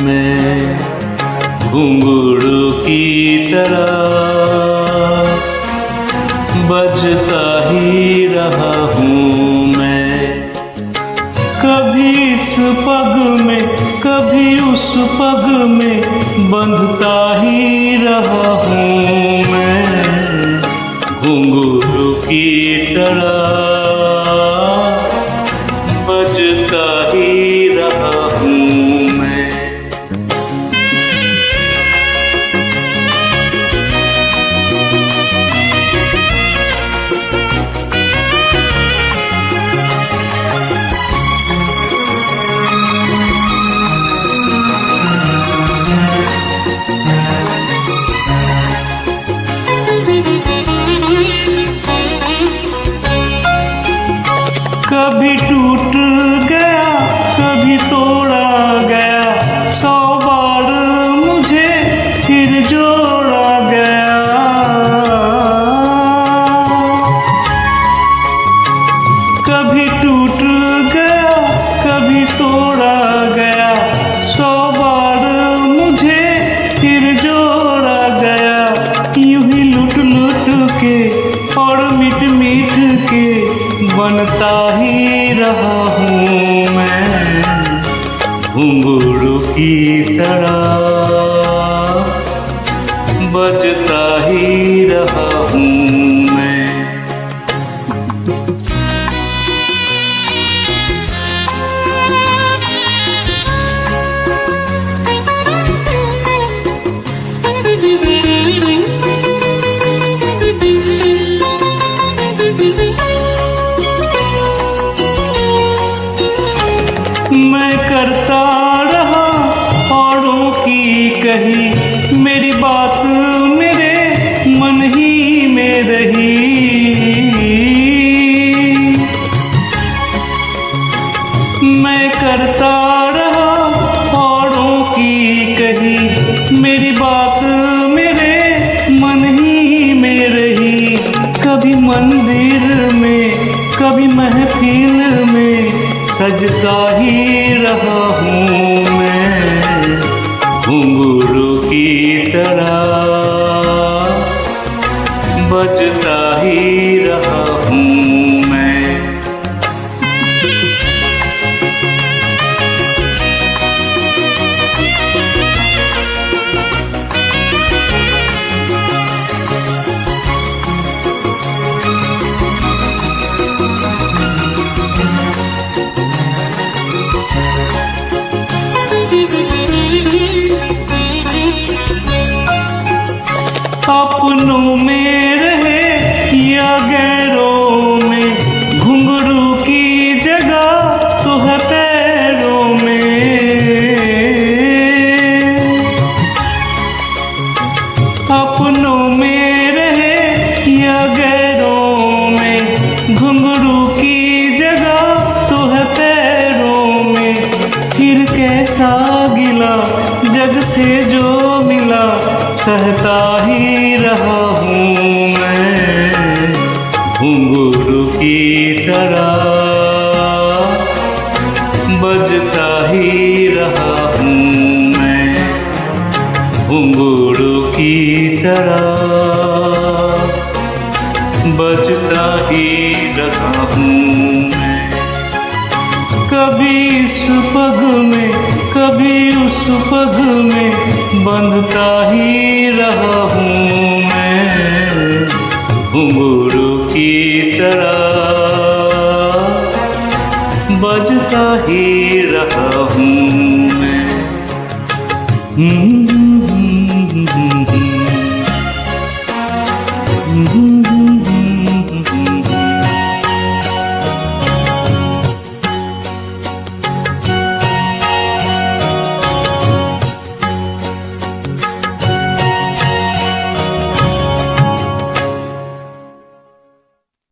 मैं घुंघरू की तरह बजता ही रहा हूँ मैं। कभी इस पग में कभी उस पग में बंधता ही रहा हूँ मैं। घुंघरू की तरह बजता ही रहा हूँ मैं। कभी टूट गया कभी तोड़ा गया, 100 बार मुझे फिर जोड़ा गया। कभी टूट गया कभी तोड़ा गया, 100 बार मुझे फिर जोड़ा गया। यूं ही लुट लुट के और मिट मिट के बनता ही रहा हूँ मैं। घुंघरू की तरह बजता ही रहा हूँ मैं। मैं करता रहा औरों की कही, मेरी बात मेरे मन ही में रही। मैं करता रहा औरों की कही, मेरी बात मेरे मन ही में रही। कभी मंदिर में कभी महफिल में सजता ही रहा हूँ मैं। घुंघरू की तरह बजता ही रहा हूँ मैं। अपनों में रहे या गैरों में, घुंघरू की जगह तो है पैरों में। अपनों में रहे या गैरों में, घुंघरू की जगह तो है पैरों में। फिर कैसा गिला जग से जो मिला, सहता ही रहा हूँ मैं। घुंघरू की तरह बजता ही रहा हूँ मैं। घुंघरू की तरह बजता ही रहा हूँ मैं। कभी इस पग में कभी उस पग में बंधता ही रहा हूँ मैं। घुंघरू की तरह बजता ही रहा हूँ मैं।